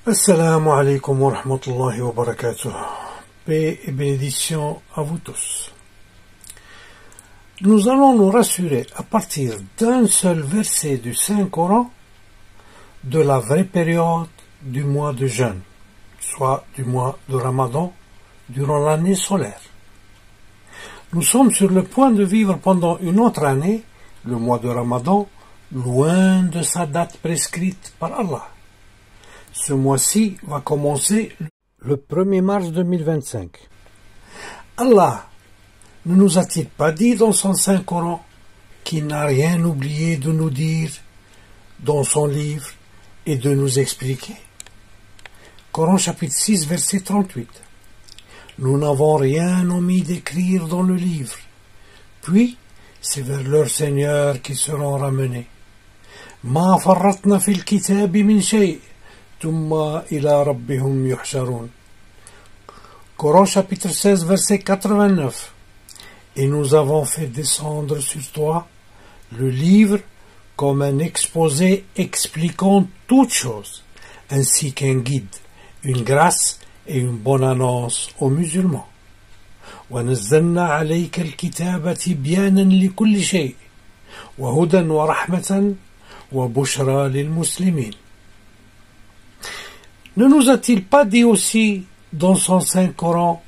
Assalamu alaikum wa rahmatullahi wa barakatuh. Paix et bénédiction à vous tous. Nous allons nous rassurer à partir d'un seul verset du Saint-Coran de la vraie période du mois de jeûne, soit du mois de Ramadan, durant l'année solaire. Nous sommes sur le point de vivre pendant une autre année, le mois de Ramadan, loin de sa date prescrite par Allah. Ce mois-ci va commencer le 1er mars 2025. Allah ne nous a-t-il pas dit dans son Saint-Coran qu'il n'a rien oublié de nous dire dans son livre et de nous expliquer? Coran chapitre 6 verset 38. Nous n'avons rien omis d'écrire dans le livre, puis c'est vers leur Seigneur qu'ils seront ramenés. Ma farratna fil kitabi min shay'. Coran chapitre 16 verset 89. Et nous avons fait descendre sur toi le livre comme un exposé expliquant toutes choses, ainsi qu'un guide, une grâce et une bonne annonce aux musulmans. ونزلنا عليك الكتاب تبيانا لكل شيء وهدى ورحمة وبشرى للمسلمين. Ne nous a-t-il pas dit aussi dans son Saint-Coran,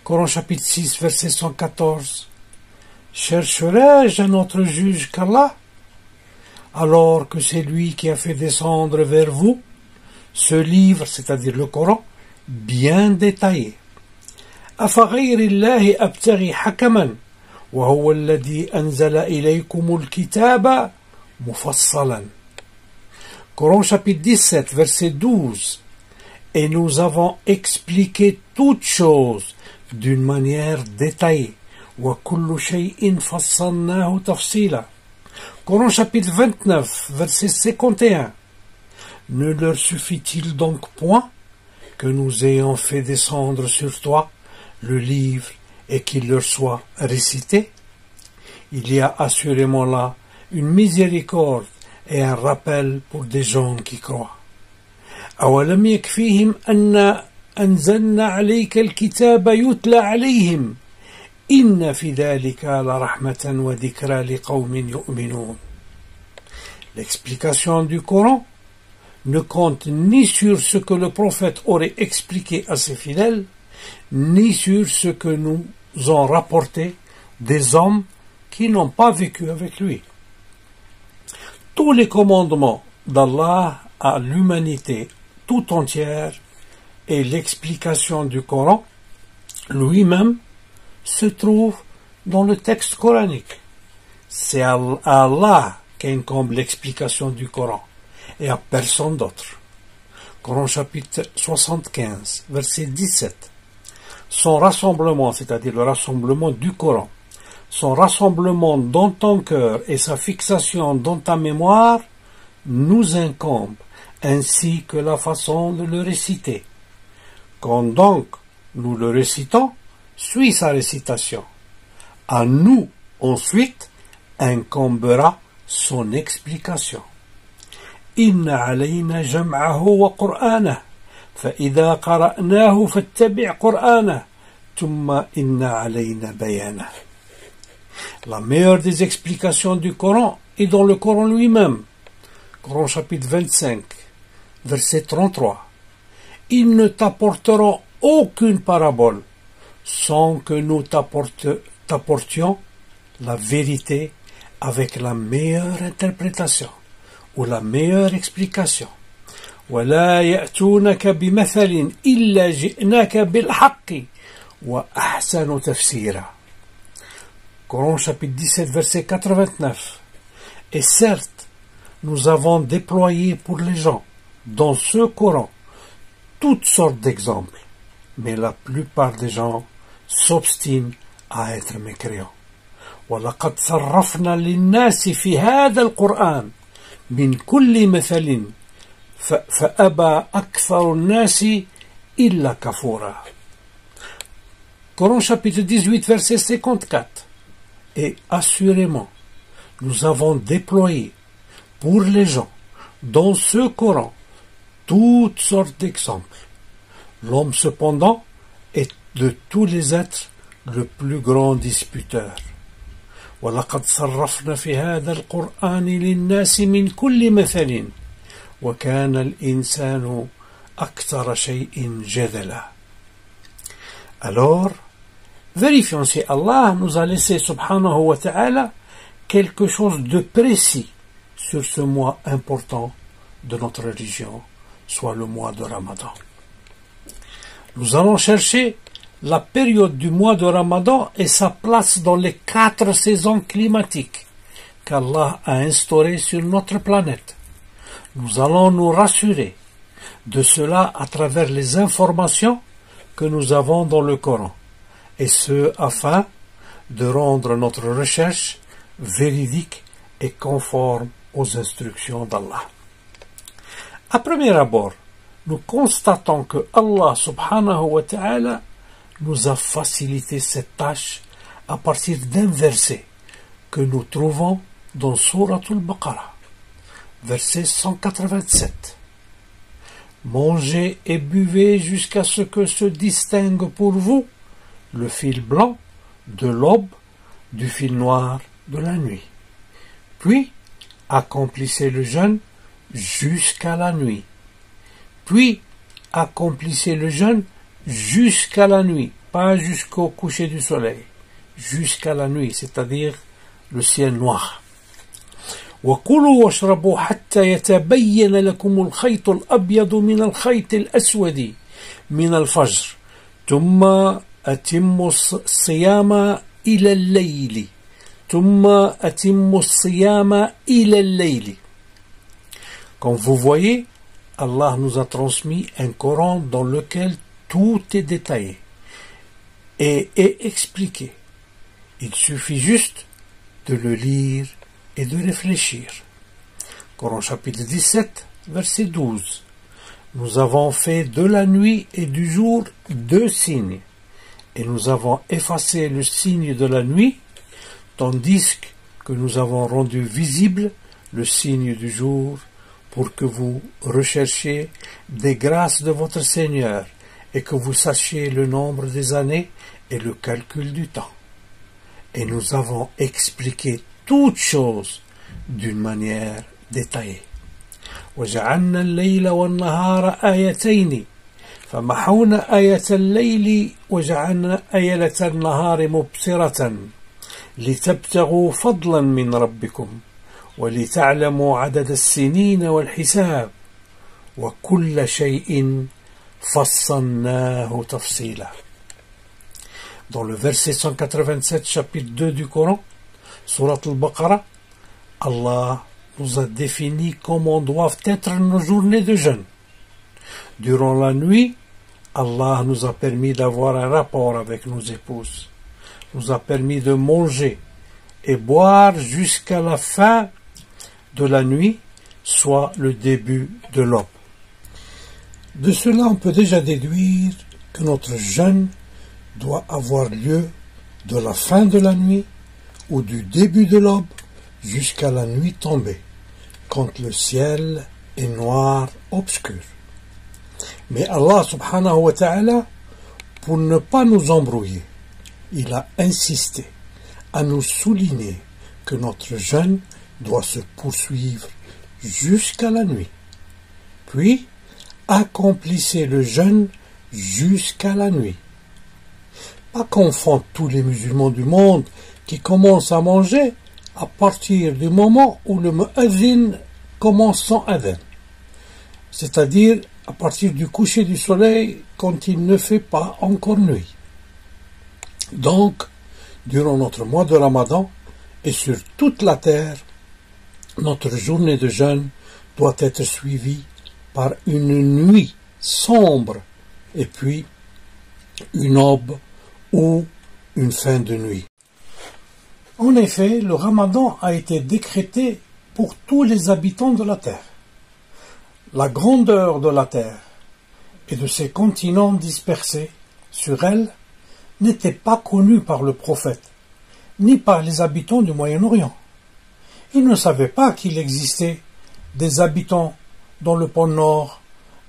Coran chapitre 6, verset 114, « Chercherai-je un autre juge qu'Allah, alors que c'est lui qui a fait descendre vers vous ce livre, c'est-à-dire le Coran, bien détaillé. أَفَغَيْرِ اللَّهِ أَبْتَغِي حَكَمًا وَهُوَ الَّذِي أَنزَلَ إِلَيْكُمُ الْكِتَابَ مُفَصَّلًا » Coran chapitre 17, verset 12. Et nous avons expliqué toutes choses d'une manière détaillée. وَكُلُّ شَيْءٍ فَصَّلْنَاهُ تَفْصِيلًا. Coran chapitre 29, verset 51. Ne leur suffit-il donc point que nous ayons fait descendre sur toi le livre et qu'il leur soit récité? Il y a assurément là une miséricorde et un rappel pour des gens qui croient. أولم يكفيهم أن أنزلنا عليك الكتاب يتلى عليهم إن في ذلك لرحمة وذكرى لقوم يؤمنون. L'explication du Coran ne compte ni sur ce que le prophète aurait expliqué à ses fidèles, ni sur ce que nous ont rapporté des hommes qui n'ont pas vécu avec lui. Tous les commandements d'Allah à l'humanité tout entière et l'explication du Coran lui-même se trouvent dans le texte coranique. C'est à Allah qu'incombe l'explication du Coran et à personne d'autre. Coran chapitre 75, verset 17. Son rassemblement, c'est-à-dire le rassemblement du Coran, son rassemblement dans ton cœur et sa fixation dans ta mémoire nous incombe, ainsi que la façon de le réciter. Quand donc nous le récitons, suit sa récitation. À nous, ensuite, incombera son explication. Inna alayna jam'ahu wa qur'anah, fa idha qara'nahu fattabi' qur'anah, thumma inna alayna bayanah. La meilleure des explications du Coran est dans le Coran lui-même. Coran chapitre 25, verset 33. Ils ne t'apporteront aucune parabole sans que nous t'apportions la vérité avec la meilleure interprétation ou la meilleure explication. وَلَا يَأْتُونَكَ بِمَثَلٍ إِلَّا جِئْنَاكَ بِالْحَقِّ وَأَحْسَنُ تَفْسِيرًا. Coran chapitre 17, verset 89. Et certes, nous avons déployé pour les gens, dans ce Coran, toutes sortes d'exemples, mais la plupart des gens s'obstinent à être mécréants. وَلَقَدْ صَرَّفْنَا لِلنَّاسِ فِي هَذَا الْقُرْآنِ مِنْ كُلِّ مَثَلٍ فَأَبَى أَكْثَرُ النَّاسِ إِلَّا كَفُورًا. Coran chapitre 18, verset 54. Et assurément, nous avons déployé pour les gens dans ce Coran toutes sortes d'exemples. L'homme cependant est de tous les êtres le plus grand disputeur. وَلَقَدْ صَرَّفْنَا فِي هَذَا الْقُرْآنِ لِلنَّاسِ مِنْ كُلِّ مَثَلٍ وَكَانَ الْإِنسَانُ أَكْثَرَ شَيْءٍ جَدَلًا. Alors, vérifions si Allah nous a laissé, subhanahu wa ta'ala, quelque chose de précis sur ce mois important de notre religion, soit le mois de Ramadan. Nous allons chercher la période du mois de Ramadan et sa place dans les 4 saisons climatiques qu'Allah a instaurées sur notre planète. Nous allons nous rassurer de cela à travers les informations que nous avons dans le Coran, et ce afin de rendre notre recherche véridique et conforme aux instructions d'Allah. À premier abord, nous constatons que Allah subhanahu wa ta'ala nous a facilité cette tâche à partir d'un verset que nous trouvons dans Surat al-Baqarah, verset 187. Mangez et buvez jusqu'à ce que se distingue pour vous le fil blanc de l'aube du fil noir de la nuit. Puis, accomplissez le jeûne jusqu'à la nuit. Puis, accomplissez le jeûne jusqu'à la nuit, pas jusqu'au coucher du soleil, jusqu'à la nuit, c'est-à-dire le ciel noir. وكلوا واشربوا حتى يتبين لكم الخيط الأبيض من الخيط الأسود من الفجر ثم أتموا الصيام إلى الليل ثم أتموا الصيام إلى الليل. Comme vous voyez, Allah nous a transmis un Coran dans lequel tout est détaillé et est expliqué. Il suffit juste de le lire et de réfléchir. Coran chapitre 17, verset 12. Nous avons fait de la nuit et du jour 2 signes, et nous avons effacé le signe de la nuit, tandis que nous avons rendu visible le signe du jour, pour que vous recherchiez des grâces de votre Seigneur, et que vous sachiez le nombre des années et le calcul du temps. Et nous avons expliqué toutes choses d'une manière détaillée. وجعلنا الليل والنهار آيتين فمحونا آية الليل وجعلنا آية النهار مبصرة لتبتغوا فضلا من ربكم ولتعلموا عدد السنين والحساب وكل شيء فصلناه تفصيلا. Dans le verset 187, chapitre 2 du Coran, Surat al-Baqarah, Allah nous a défini comment doivent être nos journées de jeûne. Durant la nuit, Allah nous a permis d'avoir un rapport avec nos épouses, nous a permis de manger et boire jusqu'à la fin de la nuit, soit le début de l'aube. De cela, on peut déjà déduire que notre jeûne doit avoir lieu de la fin de la nuit ou du début de l'aube jusqu'à la nuit tombée, quand le ciel est noir obscur. Mais Allah subhanahu wa ta'ala, pour ne pas nous embrouiller, il a insisté à nous souligner que notre jeûne doit se poursuivre jusqu'à la nuit. Puis, accomplissez le jeûne jusqu'à la nuit. Pas confondre tous les musulmans du monde qui commencent à manger à partir du moment où le mu'adhin commence son adhan, c'est-à-dire à partir du coucher du soleil quand il ne fait pas encore nuit. Donc, durant notre mois de Ramadan et sur toute la terre, notre journée de jeûne doit être suivie par une nuit sombre et puis une aube ou une fin de nuit. En effet, le Ramadan a été décrété pour tous les habitants de la terre. La grandeur de la terre et de ses continents dispersés sur elle n'était pas connue par le prophète, ni par les habitants du Moyen-Orient. Ils ne savaient pas qu'il existait des habitants dans le pôle Nord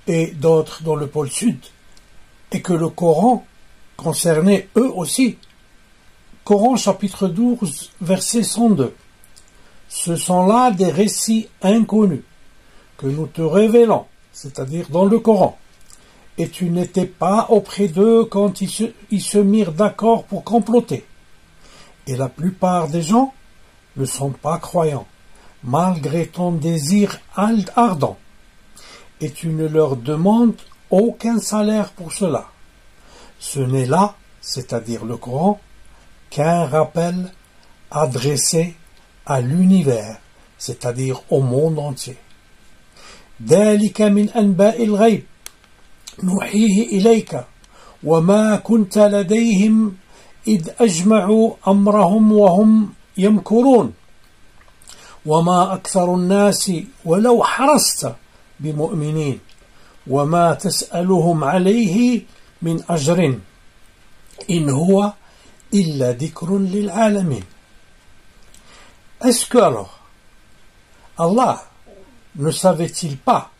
et d'autres dans le pôle sud, et que le Coran concernait eux aussi. Coran chapitre 12, verset 102. Ce sont là des récits inconnus que nous te révélons, c'est-à-dire dans le Coran. Et tu n'étais pas auprès d'eux quand ils se mirent d'accord pour comploter. Et la plupart des gens ne sont pas croyants, malgré ton désir ardent. Et tu ne leur demandes aucun salaire pour cela. Ce n'est là, c'est-à-dire le Coran, qu'un rappel adressé à l'univers, c'est-à-dire au monde entier. ذلك من أنباء الغيب نوحيه إليك وما كنت لديهم إذ أجمعوا أمرهم وهم يمكرون وما أكثر الناس ولو حرصت بمؤمنين وما تسألهم عليه من أجر إن هو إلا ذكر للعالمين. Est-ce que alors Allah ne savait-il pas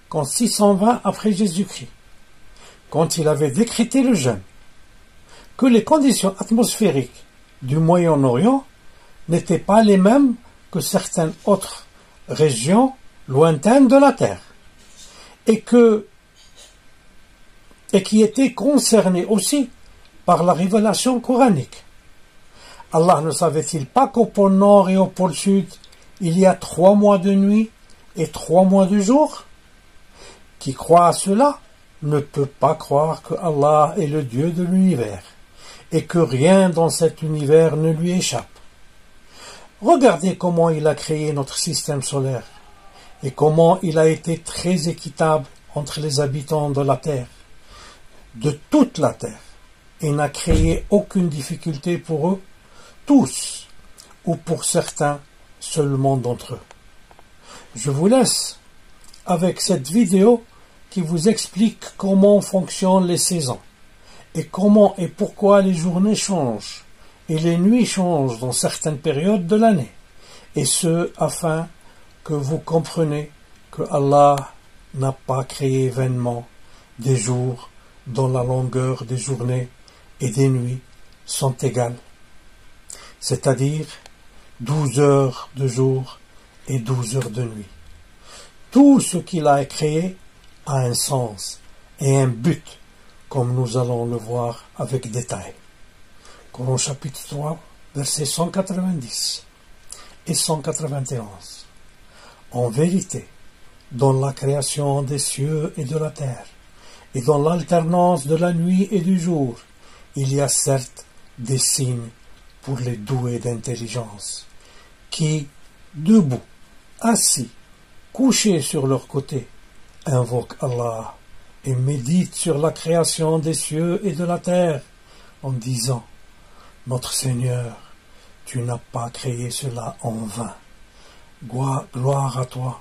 qu'en 620 après Jésus-Christ, quand il avait décrété le jeûne, que les conditions atmosphériques du Moyen-Orient n'étaient pas les mêmes que certaines autres régions lointaines de la Terre, et qui étaient concernées aussi par la révélation coranique. Allah ne savait-il pas qu'au pôle Nord et au pôle Sud, il y a 3 mois de nuit et 3 mois de jour? Qui croit à cela ne peut pas croire que Allah est le Dieu de l'univers et que rien dans cet univers ne lui échappe. Regardez comment il a créé notre système solaire et comment il a été très équitable entre les habitants de la Terre, de toute la Terre, et n'a créé aucune difficulté pour eux, tous, ou pour certains seulement d'entre eux. Je vous laisse avec cette vidéo qui vous explique comment fonctionnent les saisons et comment et pourquoi les journées changent et les nuits changent dans certaines périodes de l'année, et ce afin que vous compreniez que Allah n'a pas créé vainement des jours dont la longueur des journées et des nuits sont égales, c'est-à-dire 12 heures de jour et 12 heures de nuit. Tout ce qu'il a créé a un sens et un but, comme nous allons le voir avec détail. Coran chapitre 3, versets 190 et 191. En vérité, dans la création des cieux et de la terre, et dans l'alternance de la nuit et du jour, il y a certes des signes pour les doués d'intelligence, qui, debout, assis, couchés sur leur côté, invoquent Allah et méditent sur la création des cieux et de la terre, en disant: Notre Seigneur, tu n'as pas créé cela en vain. Gloire à toi,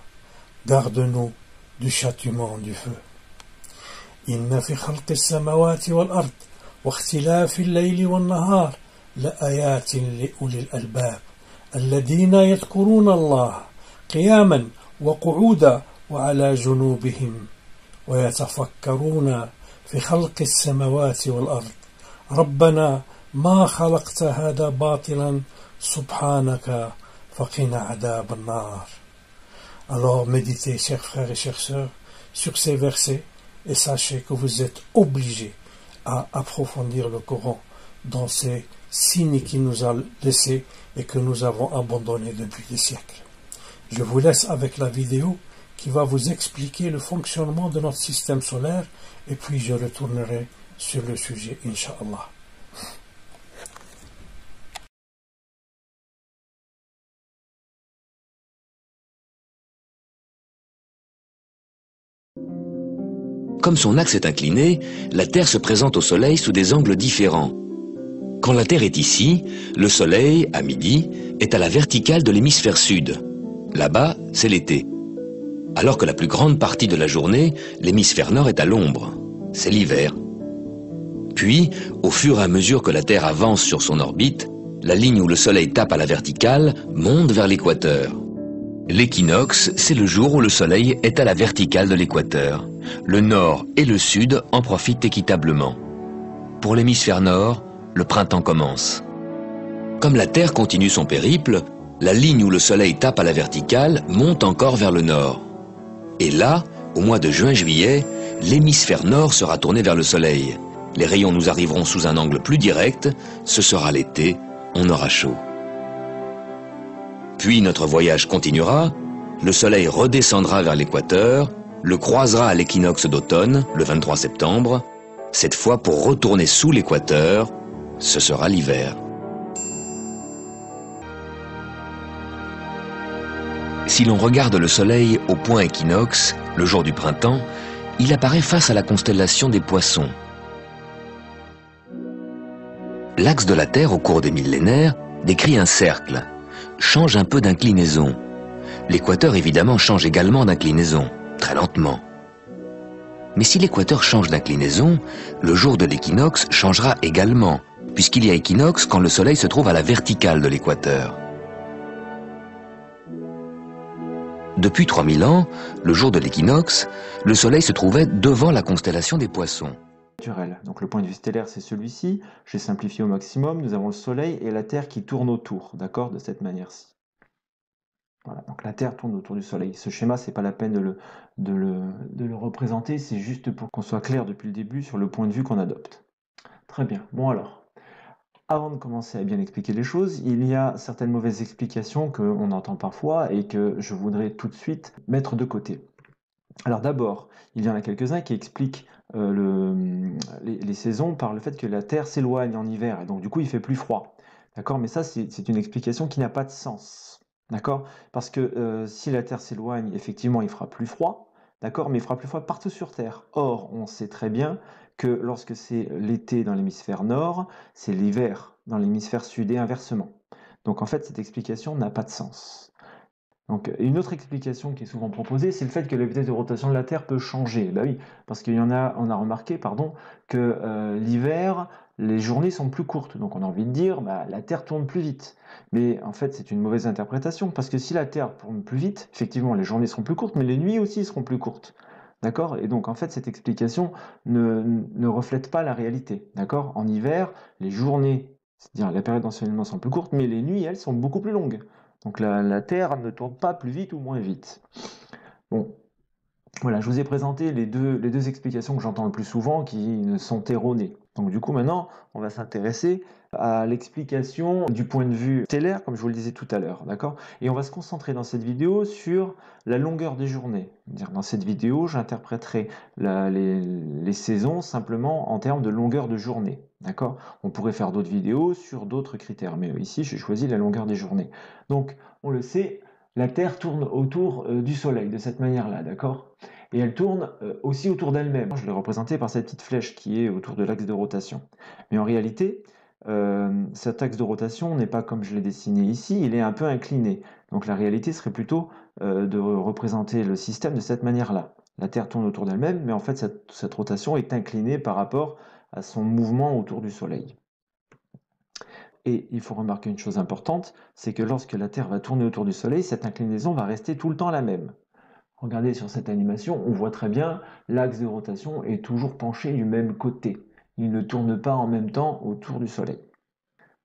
garde-nous du châtiment du feu. إن في خلق السماوات والأرض واختلاف الليل والنهار لآيات لأولي الألباب الذين يذكرون الله قياما وقعودا وعلى جنوبهم ويتفكرون في خلق السماوات والأرض ربنا ما خلقت هذا باطلا سبحانك فقنا عذاب النار. Alors méditez, chers frères et chères sœurs, sur ces versets, et sachez que vous êtes obligés à approfondir le Coran dans ces signes qu'il nous a laissés et que nous avons abandonnés depuis des siècles. Je vous laisse avec la vidéo qui va vous expliquer le fonctionnement de notre système solaire, et puis je retournerai sur le sujet, Inch'Allah. Comme son axe est incliné, la Terre se présente au Soleil sous des angles différents. Quand la Terre est ici, le Soleil, à midi, est à la verticale de l'hémisphère sud. Là-bas, c'est l'été. Alors que la plus grande partie de la journée, l'hémisphère nord est à l'ombre. C'est l'hiver. Puis, au fur et à mesure que la Terre avance sur son orbite, la ligne où le Soleil tape à la verticale monte vers l'équateur. L'équinoxe, c'est le jour où le soleil est à la verticale de l'équateur. Le nord et le sud en profitent équitablement. Pour l'hémisphère nord, le printemps commence. Comme la Terre continue son périple, la ligne où le soleil tape à la verticale monte encore vers le nord. Et là, au mois de juin-juillet, l'hémisphère nord sera tourné vers le soleil. Les rayons nous arriveront sous un angle plus direct, ce sera l'été, on aura chaud. Puis notre voyage continuera, le soleil redescendra vers l'équateur, le croisera à l'équinoxe d'automne, le 23 septembre, cette fois pour retourner sous l'équateur, ce sera l'hiver. Si l'on regarde le soleil au point équinoxe, le jour du printemps, il apparaît face à la constellation des Poissons. L'axe de la Terre au cours des millénaires décrit un cercle, change un peu d'inclinaison. L'équateur évidemment change également d'inclinaison, très lentement. Mais si l'équateur change d'inclinaison, le jour de l'équinoxe changera également, puisqu'il y a équinoxe quand le soleil se trouve à la verticale de l'équateur. Depuis 3000 ans, le jour de l'équinoxe, le soleil se trouvait devant la constellation des Poissons. Donc le point de vue stellaire, c'est celui-ci. J'ai simplifié au maximum. Nous avons le soleil et la Terre qui tournent autour, d'accord, de cette manière-ci. Voilà, donc la Terre tourne autour du soleil. Ce schéma, c'est pas la peine de le représenter, c'est juste pour qu'on soit clair depuis le début sur le point de vue qu'on adopte. Très bien. Bon alors, avant de commencer à bien expliquer les choses, il y a certaines mauvaises explications qu'on entend parfois et que je voudrais tout de suite mettre de côté. Alors d'abord, il y en a quelques-uns qui expliquent les saisons par le fait que la Terre s'éloigne en hiver et donc du coup il fait plus froid. D'accord? Mais ça c'est une explication qui n'a pas de sens. D'accord? Parce que si la Terre s'éloigne, effectivement il fera plus froid. D'accord? Mais il fera plus froid partout sur Terre. Or, on sait très bien que lorsque c'est l'été dans l'hémisphère nord, c'est l'hiver dans l'hémisphère sud et inversement. Donc en fait, cette explication n'a pas de sens. Donc, une autre explication qui est souvent proposée, c'est le fait que la vitesse de rotation de la Terre peut changer. Bah oui, parce on a remarqué, que l'hiver, les journées sont plus courtes. Donc on a envie de dire, la Terre tourne plus vite. Mais en fait, c'est une mauvaise interprétation, parce que si la Terre tourne plus vite, effectivement, les journées seront plus courtes, mais les nuits aussi seront plus courtes. D'accord? Et donc, en fait, cette explication ne reflète pas la réalité. D'accord? En hiver, les journées, c'est-à-dire la période d'ensoleillement sont plus courtes, mais les nuits, elles, sont beaucoup plus longues. Donc la Terre ne tourne pas plus vite ou moins vite. Bon, voilà, je vous ai présenté les deux explications que j'entends le plus souvent qui sont erronées. Donc du coup, maintenant, on va s'intéresser à l'explication du point de vue stellaire, comme je vous le disais tout à l'heure, d'accord? Et on va se concentrer dans cette vidéo sur la longueur des journées. Dans cette vidéo, j'interpréterai les saisons simplement en termes de longueur de journée, d'accord? On pourrait faire d'autres vidéos sur d'autres critères, mais ici, j'ai choisi la longueur des journées. Donc, on le sait, la Terre tourne autour du Soleil, de cette manière-là, d'accord? Et elle tourne aussi autour d'elle-même. Je l'ai représentée par cette petite flèche qui est autour de l'axe de rotation. Mais en réalité, cet axe de rotation n'est pas comme je l'ai dessiné ici, il est un peu incliné. Donc la réalité serait plutôt de représenter le système de cette manière-là. La Terre tourne autour d'elle-même, mais en fait cette rotation est inclinée par rapport à son mouvement autour du Soleil. Et il faut remarquer une chose importante, c'est que lorsque la Terre va tourner autour du Soleil, cette inclinaison va rester tout le temps la même. Regardez sur cette animation, on voit très bien, l'axe de rotation est toujours penché du même côté. Il ne tourne pas en même temps autour du Soleil.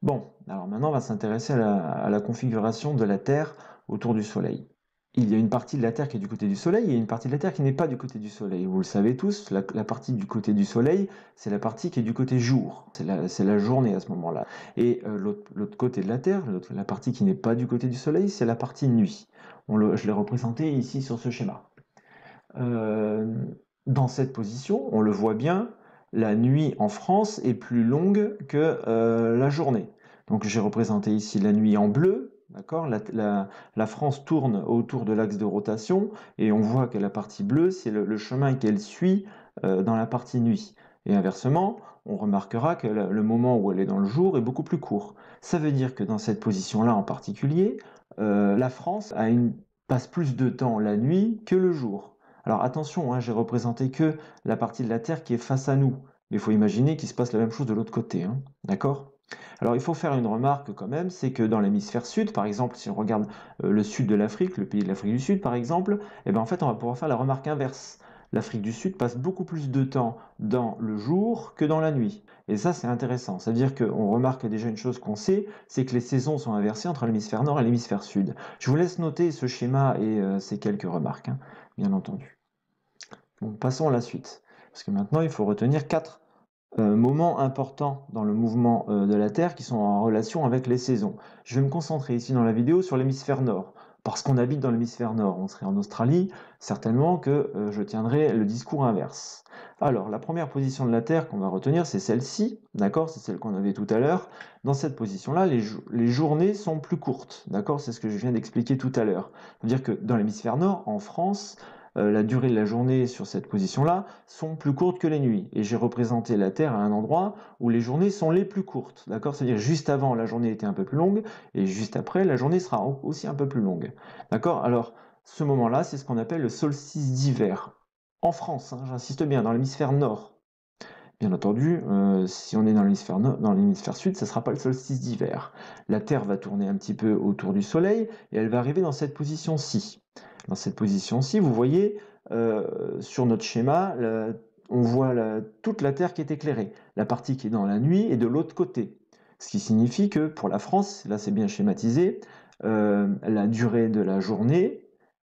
Bon, alors maintenant on va s'intéresser à la configuration de la Terre autour du Soleil. Il y a une partie de la Terre qui est du côté du Soleil et une partie de la Terre qui n'est pas du côté du Soleil. Vous le savez tous, la partie du côté du Soleil, c'est la partie qui est du côté jour. C'est la journée à ce moment-là. Et l'autre côté de la Terre, la partie qui n'est pas du côté du Soleil, c'est la partie nuit. Je l'ai représenté ici sur ce schéma. Dans cette position, on le voit bien, la nuit en France est plus longue que la journée. Donc j'ai représenté ici la nuit en bleu. D'accord, la France tourne autour de l'axe de rotation et on voit que la partie bleue, c'est le chemin qu'elle suit dans la partie nuit. Et inversement, on remarquera que le moment où elle est dans le jour est beaucoup plus court. Ça veut dire que dans cette position-là en particulier, la France passe plus de temps la nuit que le jour. Alors attention, j'ai représenté que la partie de la Terre qui est face à nous. Mais il faut imaginer qu'il se passe la même chose de l'autre côté. D'accord ? Alors il faut faire une remarque quand même, c'est que dans l'hémisphère sud, par exemple, si on regarde le sud de l'Afrique, le pays de l'Afrique du Sud par exemple, eh ben, en fait on va pouvoir faire la remarque inverse. L'Afrique du Sud passe beaucoup plus de temps dans le jour que dans la nuit. Et ça c'est intéressant, c'est-à-dire qu'on remarque déjà une chose qu'on sait, c'est que les saisons sont inversées entre l'hémisphère nord et l'hémisphère sud. Je vous laisse noter ce schéma et ces quelques remarques, hein, bien entendu. Bon, passons à la suite, parce que maintenant il faut retenir 4 moments importants dans le mouvement de la Terre qui sont en relation avec les saisons. Je vais me concentrer ici dans la vidéo sur l'hémisphère nord. Parce qu'on habite dans l'hémisphère nord, on serait en Australie, certainement que je tiendrai le discours inverse. Alors, la première position de la Terre qu'on va retenir, c'est celle-ci, d'accord? C'est celle qu'on avait tout à l'heure. Dans cette position-là, les journées sont plus courtes, d'accord? C'est ce que je viens d'expliquer tout à l'heure. C'est-à-dire que dans l'hémisphère nord, en France, la durée de la journée sur cette position-là sont plus courtes que les nuits. Et j'ai représenté la Terre à un endroit où les journées sont les plus courtes. D'accord? C'est-à-dire juste avant, la journée était un peu plus longue, et juste après, la journée sera aussi un peu plus longue. D'accord? Alors, ce moment-là, c'est ce qu'on appelle le solstice d'hiver. En France, hein, j'insiste bien, dans l'hémisphère nord. Bien entendu, si on est dans l'hémisphère sud, ça ne sera pas le solstice d'hiver. La Terre va tourner un petit peu autour du Soleil, et elle va arriver dans cette position-ci. Dans cette position-ci, vous voyez, sur notre schéma, on voit toute la Terre qui est éclairée. La partie qui est dans la nuit est de l'autre côté. Ce qui signifie que pour la France, là c'est bien schématisé, la durée de la journée,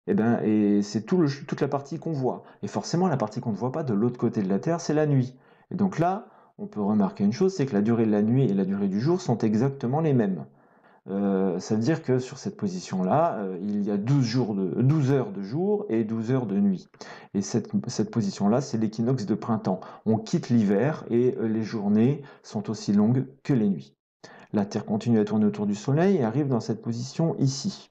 et c'est toute la partie qu'on voit. Et forcément, la partie qu'on ne voit pas de l'autre côté de la Terre, c'est la nuit. Et donc là, on peut remarquer une chose, c'est que la durée de la nuit et la durée du jour sont exactement les mêmes. Ça veut dire que sur cette position-là, il y a 12 heures de jour et 12 heures de nuit. Et cette position-là, c'est l'équinoxe de printemps. On quitte l'hiver et les journées sont aussi longues que les nuits. La Terre continue à tourner autour du Soleil et arrive dans cette position ici.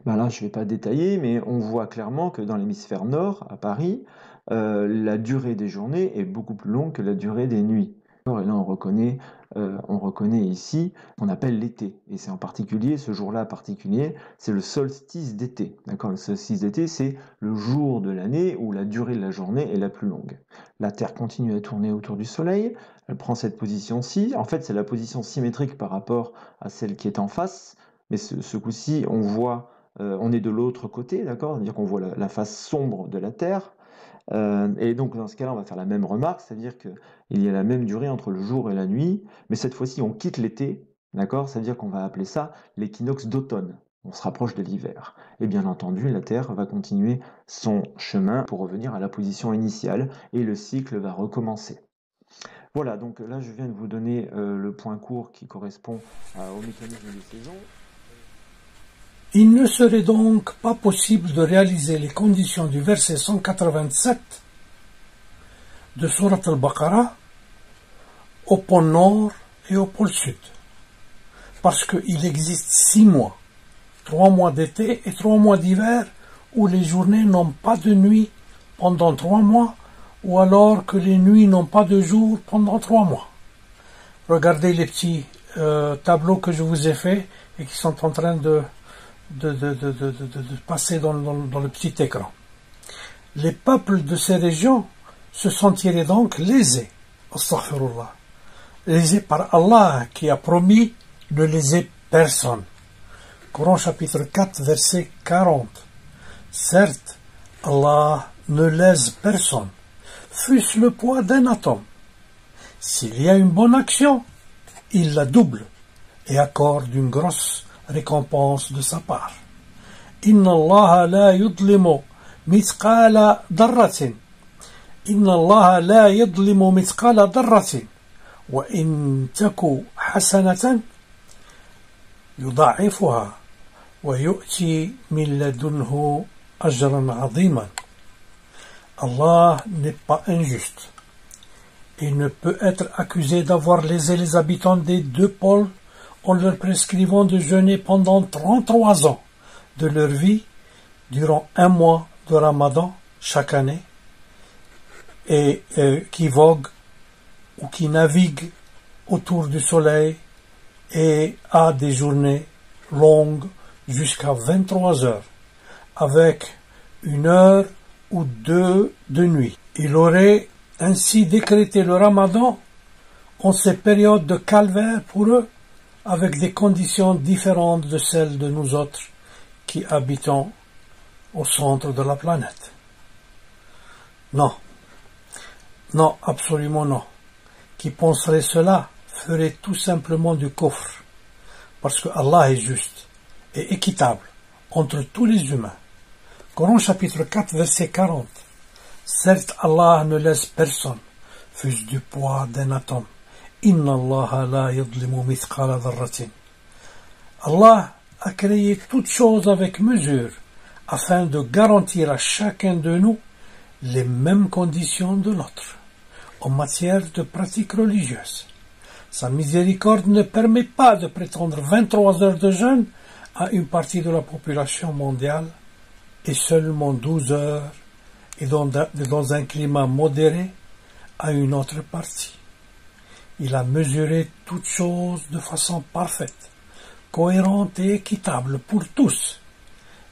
Ben là, je ne vais pas détailler, mais on voit clairement que dans l'hémisphère nord, à Paris, la durée des journées est beaucoup plus longue que la durée des nuits. Et là, on reconnaît ici ce qu'on appelle l'été. Et c'est en particulier, ce jour-là particulier, c'est le solstice d'été. D'accord? Le solstice d'été, c'est le jour de l'année où la durée de la journée est la plus longue. La Terre continue à tourner autour du Soleil. Elle prend cette position-ci. En fait, c'est la position symétrique par rapport à celle qui est en face. Mais ce coup-ci, on voit, on est de l'autre côté, d'accord? C'est-à-dire qu'on voit la face sombre de la Terre. Et donc dans ce cas-là, on va faire la même remarque, c'est-à-dire qu'il y a la même durée entre le jour et la nuit, mais cette fois-ci, on quitte l'été, d'accord? C'est-à-dire qu'on va appeler ça l'équinoxe d'automne. On se rapproche de l'hiver. Et bien entendu, la Terre va continuer son chemin pour revenir à la position initiale, et le cycle va recommencer. Voilà, donc là, je viens de vous donner le point court qui correspond au mécanisme des saisons. Il ne serait donc pas possible de réaliser les conditions du verset 187 de Surat al-Baqarah au pôle nord et au pôle sud. Parce qu'il existe 6 mois, 3 mois d'été et 3 mois d'hiver où les journées n'ont pas de nuit pendant 3 mois ou alors que les nuits n'ont pas de jour pendant 3 mois. Regardez les petits tableaux que je vous ai faits et qui sont en train de passer dans le petit écran. Les peuples de ces régions se sentiraient donc lésés, astaghfirullah, lésés par Allah qui a promis ne léser personne. Coran chapitre 4 verset 40. Certes, Allah ne lèse personne, fût-ce le poids d'un atome. S'il y a une bonne action, il la double et accorde une grosse récompense de sa part. Inna Allah la yudlimu mithqala darratin. Inna Allah la yudlimu mithqala darratin. Wa in taku hasanatan yudha'ifuha wa yu'ti min ladunhu ajran 'aziman. Allah n'est pas injuste. Il ne peut être accusé d'avoir lésé les habitants des 2 pôles en leur prescrivant de jeûner pendant 33 ans de leur vie durant 1 mois de Ramadan chaque année et qui vogue ou qui navigue autour du soleil et a des journées longues jusqu'à 23 heures avec 1 heure ou 2 de nuit. Il aurait ainsi décrété le Ramadan ont ces périodes de calvaire pour eux, avec des conditions différentes de celles de nous autres qui habitons au centre de la planète. Non, non, absolument non. Qui penserait cela ferait tout simplement du kufr, parce que Allah est juste et équitable entre tous les humains. Coran chapitre 4 verset 40. Certes, Allah ne laisse personne, fût-ce du poids d'un atome. Inna Allah la yadlimu mithqala dharratin. Allah a créé toutes choses avec mesure, afin de garantir à chacun de nous les mêmes conditions de l'autre, en matière de pratiques religieuses. Sa miséricorde ne permet pas de prétendre 23 heures de jeûne à une partie de la population mondiale et seulement 12 heures et dans un climat modéré à une autre partie. Il a mesuré toutes choses de façon parfaite, cohérente et équitable pour tous,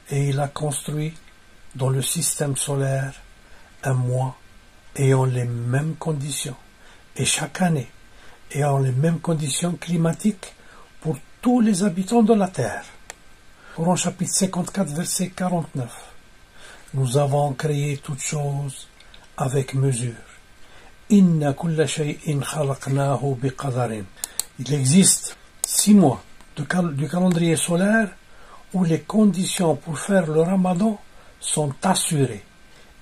et il a construit dans le système solaire un mois ayant les mêmes conditions, et chaque année ayant les mêmes conditions climatiques pour tous les habitants de la Terre. Coran chapitre 54 verset 49. Nous avons créé toutes choses avec mesure. Inna kulla shay'in khalaqnahu biqadarin. Il existe 6 mois du calendrier solaire où les conditions pour faire le ramadan sont assurées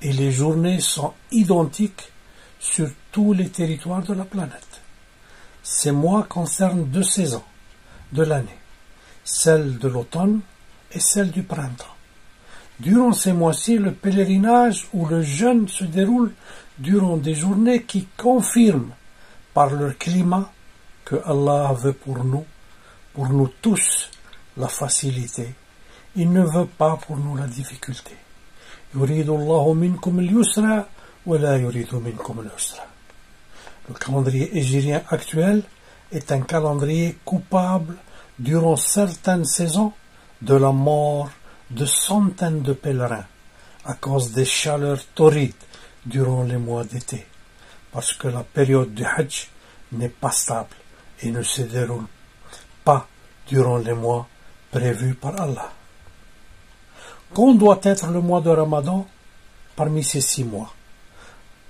et les journées sont identiques sur tous les territoires de la planète. Ces mois concernent 2 saisons de l'année, celle de l'automne et celle du printemps. Durant ces mois-ci, le pèlerinage ou le jeûne se déroule durant des journées qui confirment par leur climat que Allah veut pour nous tous, la facilité. Il ne veut pas pour nous la difficulté. يريد الله منكم اليسر ولا يريد منكم العسر. Le calendrier hégirien actuel est un calendrier coupable durant certaines saisons de la mort de centaines de pèlerins à cause des chaleurs torrides durant les mois d'été, parce que la période du Hajj n'est pas stable et ne se déroule pas durant les mois prévus par Allah. Quand doit être le mois de Ramadan? Parmi ces 6 mois.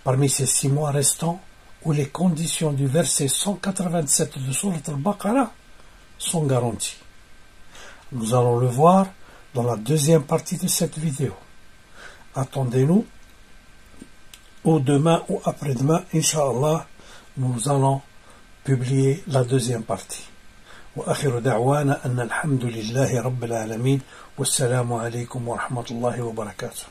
Parmi ces 6 mois restants où les conditions du verset 187 de Surat al-Baqarah sont garanties. Nous allons le voir dans la deuxième partie de cette vidéo. Attendez-nous, ou demain ou après-demain, Inch'Allah, nous allons publier la deuxième partie. وآخر دعوانا أن الحمد لله رب العالمين والسلام عليكم ورحمة الله وبركاته.